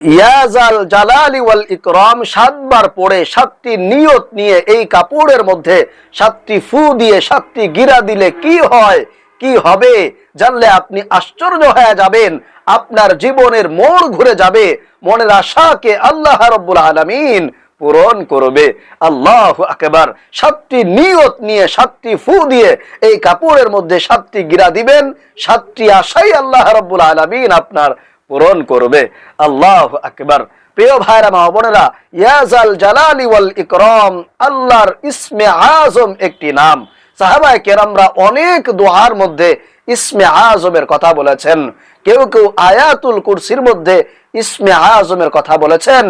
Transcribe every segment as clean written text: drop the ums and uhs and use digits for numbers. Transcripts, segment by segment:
ইয়াজাল জালালি ওয়াল ইকরাম 7 বার পড়ে 7টি নিয়ত নিয়ে এই কাপড়ের মধ্যে 7টি ফু দিয়ে 7টি গিরা দিলে কি হয়, কি হবে জানলে আপনি আশ্চর্য হয়ে যাবেন। আপনার জীবনের মোড় ঘুরে যাবে, মনের আশাকে আল্লাহ রাব্বুল আলামিন পূরণ করবে। আল্লাহু আকবার। 7টি নিয়ত নিয়ে 7টি ফু দিয়ে এই কাপড়ের মধ্যে 7টি গিরা দিবেন, 7টি আশাই আল্লাহ রাব্বুল আলামিন আপনার পূরণ করবে। আল্লাহু আকবার। প্রিয় ভাইরা মা বোনেরা, ইয়াজাল জালালি ওয়াল ইকরাম আল্লাহর ইসমে আজম একটি নাম। সাহাবায়ে কেরামরা অনেক দোয়ার মধ্যে ইসমে আজমের কথা বলেছেন। কেউ কেউ আয়াতুল কুরসির মধ্যে ইসমে আজমের কথা বলেছেন।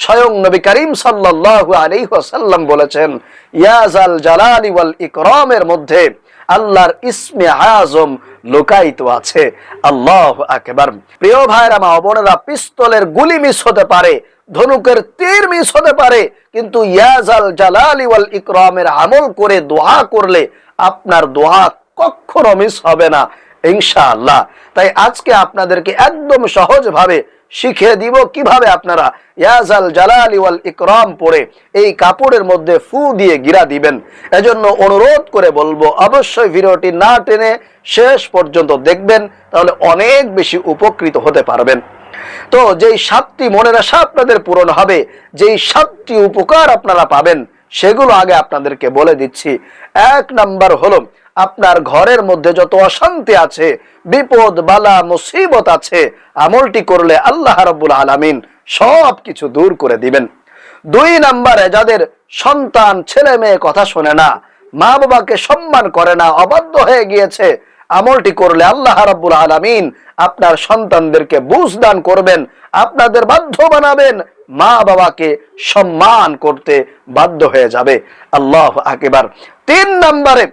স্বয়ং নবী করিম সাল্লাল্লাহু আলাইহি ওয়াসাল্লাম বলেছেন, ইয়াজাল জালালি ওয়াল ইকরামের মধ্যে আল্লাহর ইসমে আজম লুকায়িত আছে। আল্লাহু আকবার। প্রিয় ভাইরা মা বোনেরা, পিস্তলের গুলি মিস হতে পারে, ধনুকের তীর মিস হতে পারে, কিন্তু ইয়াজাল জালালি ওয়াল ইকরামের আমল করে দোয়া করলে আপনার দোয়া কখনো মিস হবে না ইনশাআল্লাহ। তাই আজকে আপনাদেরকে একদম সহজভাবে শিখিয়ে দিব কিভাবে আপনারা ইয়াজাল জালালি ওয়াল ইকরাম পড়ে এই কাপড়ের মধ্যে ফু দিয়ে গিরা দিবেন। এজন্য অনুরোধ করে বলবো, অবশ্যই ভিডিওটি না টেনে শেষ পর্যন্ত দেখবেন, তাহলে অনেক বেশি উপকৃত হতে পারবেন। তো যেই 7টি মনের আশা আপনাদের পূরণ হবে, যেই 7টি উপকার আপনারা পাবেন, সেগুলো আগে আপনাদেরকে বলে দিচ্ছি। 1 নাম্বার হলো, আপনার ঘরের মধ্যে যত অশান্তি আছে, বিপদ বালা মুসিবত আছে, আমলটি করলে আল্লাহ রাব্বুল আলামিন সব কিছু দূর করে দিবেন। 2 নাম্বারে, যাদের সন্তান ছেলে মেয়ে কথা শোনে না, মা বাবাকে সম্মান করে না, অবাধ্য হয়ে গিয়েছে, আমলটি করলে আল্লাহ রাব্বুল আলামিন আপনার সন্তানদেরকে বুঝ দান করবেন, আপনাদের বাধ্য বানাবেন, মা বাবাকে সম্মান করতে বাধ্য হয়ে যাবে। আল্লাহু আকবার। 3 নাম্বারে,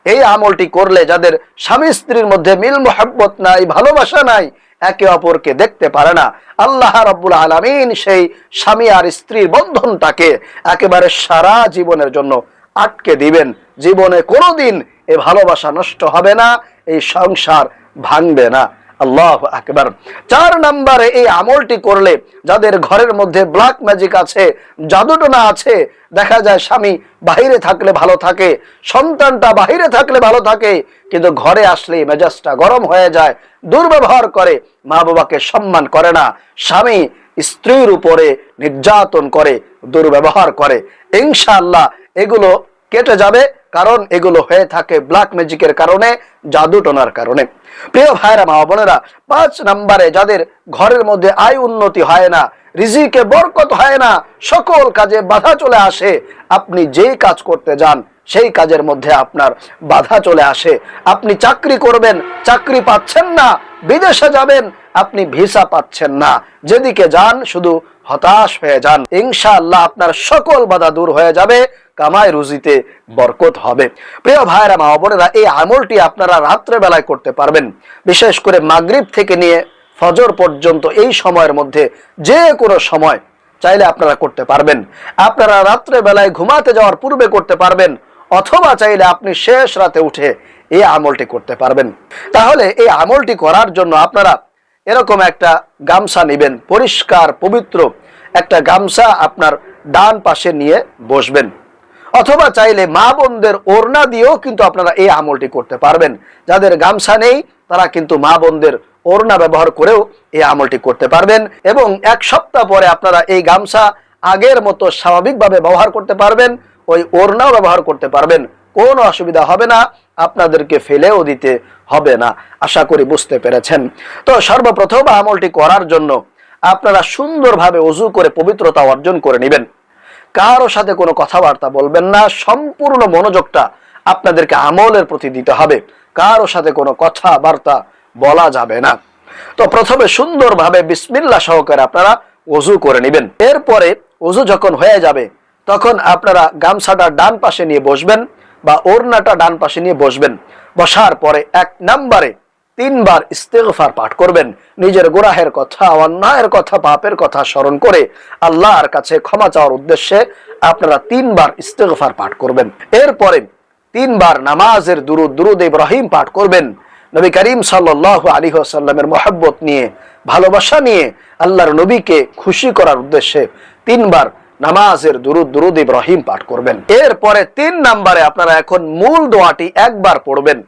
এই আমলটি করলে যাদের স্বামী স্ত্রীর মধ্যে মিল মোহাব্বত নাই, ভালোবাসা নাই, একে অপরকে দেখতে পারে না, আল্লাহ রাব্বুল আলামিন সেই স্বামী আর স্ত্রীর বন্ধনটাকে একেবারে সারা জীবনের জন্য আটকে দিবেন। জীবনে কোনোদিন এই ভালোবাসা নষ্ট হবে না, এই সংসার ভাঙবে না। আল্লাহু আকবার। 4 নাম্বারে, এই আমলটি করলে যাদের ঘরের মধ্যে ব্ল্যাক ম্যাজিক আছে, জাদুটোনা আছে, দেখা যায় স্বামী বাহিরে থাকলে ভালো থাকে, সন্তানটা বাহিরে থাকলে ভালো থাকে, কিন্তু ঘরে আসলে মেজাজটা গরম হয়ে যায়, দুর্ব্যবহার করে, মা বাবাকে সম্মান করে না, স্বামী স্ত্রীর উপরে নির্যাতন করে, দুর্ব্যবহার করে, ইনশাআল্লাহ এগুলো কেটে যাবে, কারণ এগুলো হয়ে থাকে ব্ল্যাক ম্যাজিকের কারণে, জাদুটোনার কারণে। প্রিয় ভাইরা মা বোনেরা, 5 নাম্বারে, যাদের ঘরের মধ্যে আয় উন্নতি হয় না, রিজিকে বরকত হয় না, সকল কাজে বাধা চলে আসে, আপনি যেই কাজ করতে যান সেই কাজের মধ্যে আপনার বাধা চলে আসে, আপনি চাকরি করবেন, চাকরি পাচ্ছেন না, বিদেশে যাবেন, আপনি ভিসা পাচ্ছেন না, যেদিকে যান শুধু হতাশ হয়ে যান, ইনশাআল্লাহ আপনার সকল বাধা দূর হয়ে যাবে, কামাই রুজিতে বরকত হবে। প্রিয় ভাইরা মা বোনেরা, এই আমলটি আপনারা রাত্রে বেলায় করতে পারবেন, বিশেষ করে মাগরিব থেকে নিয়ে ফজর পর্যন্ত এই সময়ের মধ্যে যে কোনো সময় চাইলে আপনারা করতে পারবেন। আপনারা রাত্রে বেলায় ঘুমাতে যাওয়ার পূর্বে করতে পারবেন, অথবা চাইলে আপনি শেষ রাতে উঠে এই আমলটি করতে পারবেন। তাহলে এই আমলটি করার জন্য আপনারা এরকম একটা গামছা নেবেন, পরিষ্কার পবিত্র একটা গামছা আপনার ডান পাশে নিয়ে বসবেন, অথবা চাইলে মা বোনদের ওড়না দিয়েও কিন্তু আপনারা এই আমলটি করতে পারবেন। যাদের গামছা নেই তারা কিন্তু মা বোনদের ওড়না ব্যবহার করেও এই আমলটি করতে পারবেন, এবং 1 সপ্তাহ পরে আপনারা এই গামছা আগের মতো স্বাভাবিকভাবে ব্যবহার করতে পারবেন, ওই ওড়নাও ব্যবহার করতে পারবেন, কোনো অসুবিধা হবে না, আপনাদেরকে ফেলেও দিতে হবে না। আশা করি বুঝতে পেরেছেন। তো সর্বপ্রথম আমলটি করার জন্য আপনারা সুন্দরভাবে ওযু করে পবিত্রতা অর্জন করে নেবেন। কারো সাথে কোনো কথাবার্তা বলবেন না, সম্পূর্ণ মনোযোগটা আপনাদেরকে আমলের প্রতি দিতে হবে, কারো সাথে কোনো কথাবার্তা বলা যাবে না। তো প্রথমে সুন্দরভাবে বিসমিল্লাহ সহকারে আপনারা ওযু করে নেবেন। এরপরে ওযু যখন হয়ে যাবে তখন আপনারা গামছাটা ডান পাশে নিয়ে বসবেন বা ওড়নাটা ডান পাশে নিয়ে বসবেন। বসার পরে 1 নম্বরে 3 বার ইস্তেগফার পাঠ করবেন, নিজের গুনাহের কথা, অন্যায়ের কথা, পাপের কথা স্মরণ করে আল্লাহর কাছে ক্ষমা চাওয়ার উদ্দেশ্যে আপনারা 3 বার ইস্তেগফার পাঠ করবেন। এরপরে 3 বার নামাজের দুরুদ ইব্রাহিম পাঠ করবেন, নবী করিম সাল্লাল্লাহু আলাইহি ওয়াসাল্লামের মহব্বত নিয়ে ভালোবাসা নিয়ে আল্লাহর নবীকে খুশি করার উদ্দেশ্যে 3 বার নামাজের দুরুদ ইব্রাহিম পাঠ করবেন। এরপরে 3 নম্বরে আপনারা এখন মূল দোয়াটি একবার পড়বেন।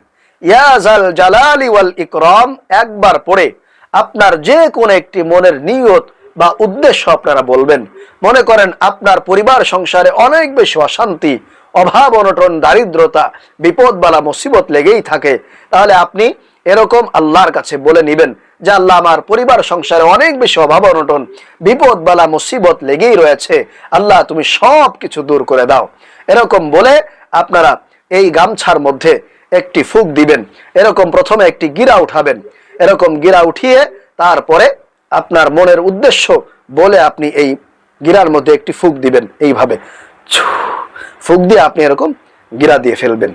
ইয়া জাল জালালি ওয়াল ইকরাম একবার পড়ে আপনার যে কোনো একটি মনের নিয়ত বা উদ্দেশ্য আপনারা বলবেন। মনে করেন আপনার পরিবার সংসারে অনেক বেশি অশান্তি, অভাব অনটন, দারিদ্রতা, বিপদ বালা মুসিবত লেগেই থাকে, তাহলে আপনি এরকম আল্লাহর কাছে বলে নিবেন যে আল্লাহ, আমার পরিবার সংসারে অনেক বেশি অভাব অনটন, বিপদ বালা মুসিবত লেগেই রয়েছে, আল্লাহ তুমি সব কিছু দূর করে দাও। এরকম বলে আপনারা এই গামছার মধ্যে একটি ফুক দিবেন। এরকম প্রথমে একটি গিরা উঠাবেন, এরকম গিরা উঠিয়ে তারপরে আপনার মনের উদ্দেশ্য বলে আপনি এই গিরার মধ্যে একটি ফুক দিবেন। এইভাবে ফুক দিয়ে আপনি এরকম গিরা দিয়ে ফেলবেন।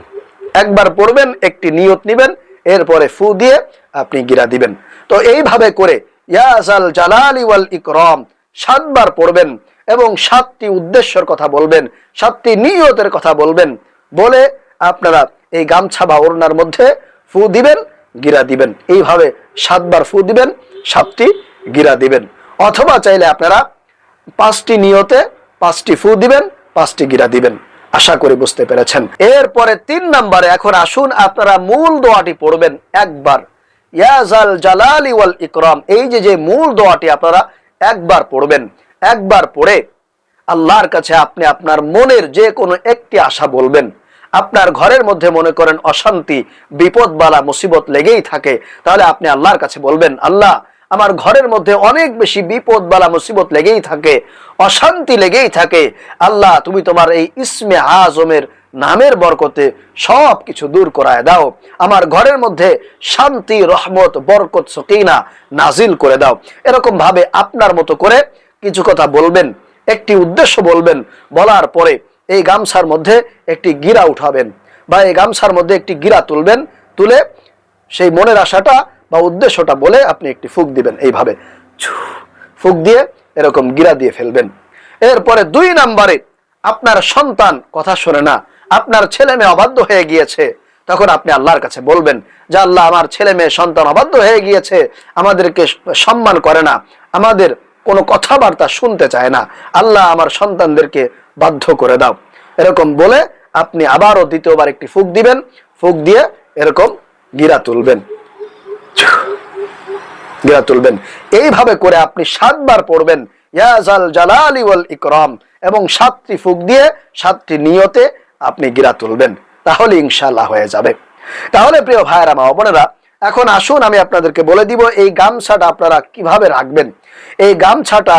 একবার পড়বেন, একটি নিয়ত নিবেন, এরপরে ফু দিয়ে আপনি গিরা দিবেন। তো এইভাবে করে ইয়া জাল জালালি ওয়াল ইকরাম 7 বার পড়বেন এবং 7টি উদ্দেশ্যের কথা বলবেন, 7টি নিয়তের কথা বলবেন। বলে আপনারা এই গামছা বা ওড়নার মধ্যে ফু দিবেন, গিরা দিবেন। এইভাবে 7 বার ফু দিবেন, 7টি গিরা দিবেন। অথবা চাইলে আপনারা 5টি নিয়তে 5টি ফু দিবেন, 5টি গিরা দিবেন। আশা করি বুঝতে পেরেছেন। এরপরে 3 নম্বরে এখন আসুন আপনারা মূল দোয়াটি পড়বেন একবার। ইয়া জাল জালালি ওয়াল ইকরাম, এই যে মূল দোয়াটি আপনারা একবার পড়বেন। একবার পড়ে আল্লাহর কাছে আপনি আপনার মনের যে কোনো একটি আশা বলবেন। আপনার ঘরের মধ্যে মনে করেন অশান্তি, বিপদ বালা মুসিবত লেগেই থাকে, তাহলে আপনি আল্লাহর কাছে বলবেন, আল্লাহ আমার ঘরের মধ্যে অনেক বেশি বিপদ বালা মুসিবত লেগেই থাকে, অশান্তি লেগেই থাকে, আল্লাহ তুমি তোমার এই ইসমে আজমের নামের বরকতে সব কিছু দূর করায় দাও, আমার ঘরের মধ্যে শান্তি, রহমত, বরকত, সকিনা নাজিল করে দাও। এরকম ভাবে আপনার মতো করে কিছু কথা বলবেন, একটি উদ্দেশ্য বলবেন। বলার পরে এই গামছার মধ্যে একটি গিরা উঠাবেন বা এই গামছার মধ্যে একটি গিরা তুলবেন। তুলে সেই মনের আশাটা বা উদ্দেশ্যটা বলে আপনি একটি ফুক দিবেন। এইভাবে ফুক দিয়ে এরকম গিরা দিয়ে ফেলবেন। এরপরে 2 নম্বরে আপনার সন্তান কথা শোনে না, আপনার ছেলে মেয়ে অবাধ্য হয়ে গিয়েছে, তখন আপনি আল্লাহর কাছে বলবেন যে আল্লাহ আমার ছেলে মেয়ে সন্তান অবাধ্য হয়ে গিয়েছে, আমাদেরকে সম্মান করে না, আমাদের কোনো কথাবার্তা শুনতে চায় না, আল্লাহ আমার সন্তানদেরকে বাধ্য করে দাও। এরকম বলে আপনি আবারও দ্বিতীয়বার একটি ফুক দিবেন। ফুক দিয়ে এরকম গিরা তুলবেন, গিরা তুলবেন। এইভাবে করে আপনি 7 বার পড়বেন ইয়া জাল জালালি ওয়াল ইকরাম এবং 7টি ফুক দিয়ে 7টি নিয়তে আপনি গিরা তুলবেন। তাহলে ইনশাআল্লাহ হয়ে যাবে। তাহলে প্রিয় ভাইয়েরা, মা বোনেরা, এখন আসুন আমি আপনাদেরকে বলে দিব এই গামছাটা আপনারা কিভাবে রাখবেন। এই গামছাটা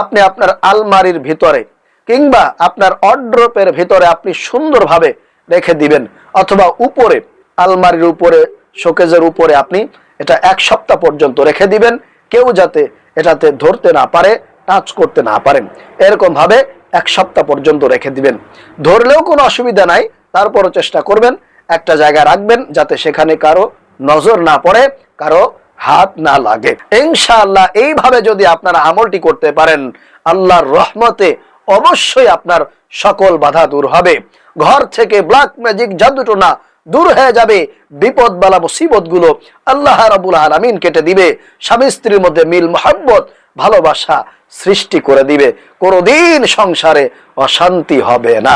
আপনি আপনার আলমারির ভিতরে কিংবা আপনার ওয়ারড্রপের ভিতরে আপনি সুন্দরভাবে রেখে দিবেন, অথবা উপরে আলমারির উপরে, শোকেজের উপরে আপনি এটা 1 সপ্তাহ পর্যন্ত রেখে দিবেন, কেউ যাতে এটাতে ধরতে না পারে, টাচ করতে না পারেন। এরকম ভাবে 1 সপ্তাহ পর্যন্ত রেখে দিবেন। ধরলেও কোনো অসুবিধা নাই, তারপরও চেষ্টা করবেন একটা জায়গায় রাখবেন যাতে সেখানে কারো নজর না পড়ে, কারো হাত না লাগে। ইনশাআল্লাহ এইভাবে যদি আপনারা আমলটি করতে পারেন, আল্লাহর রহমতে অবশ্যই আপনার সকল বাধা দূর হবে। ঘর থেকে ব্ল্যাক ম্যাজিক, জাদুটোনা দূর হয়ে যাবে। বিপদ বালা মুসিবত গুলো আল্লাহ রাব্বুল আলামিন কেটে দিবে। স্বামী স্ত্রীর মধ্যে মিল, মোহাব্বত, ভালোবাসা সৃষ্টি করে দিবে। কোনোদিন সংসারে অশান্তি হবে না।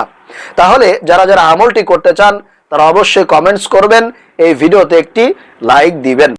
তাহলে যারা যারা আমলটি করতে চান তারা অবশ্যই কমেন্টস করবেন, এই ভিডিওতে একটি লাইক দিবেন।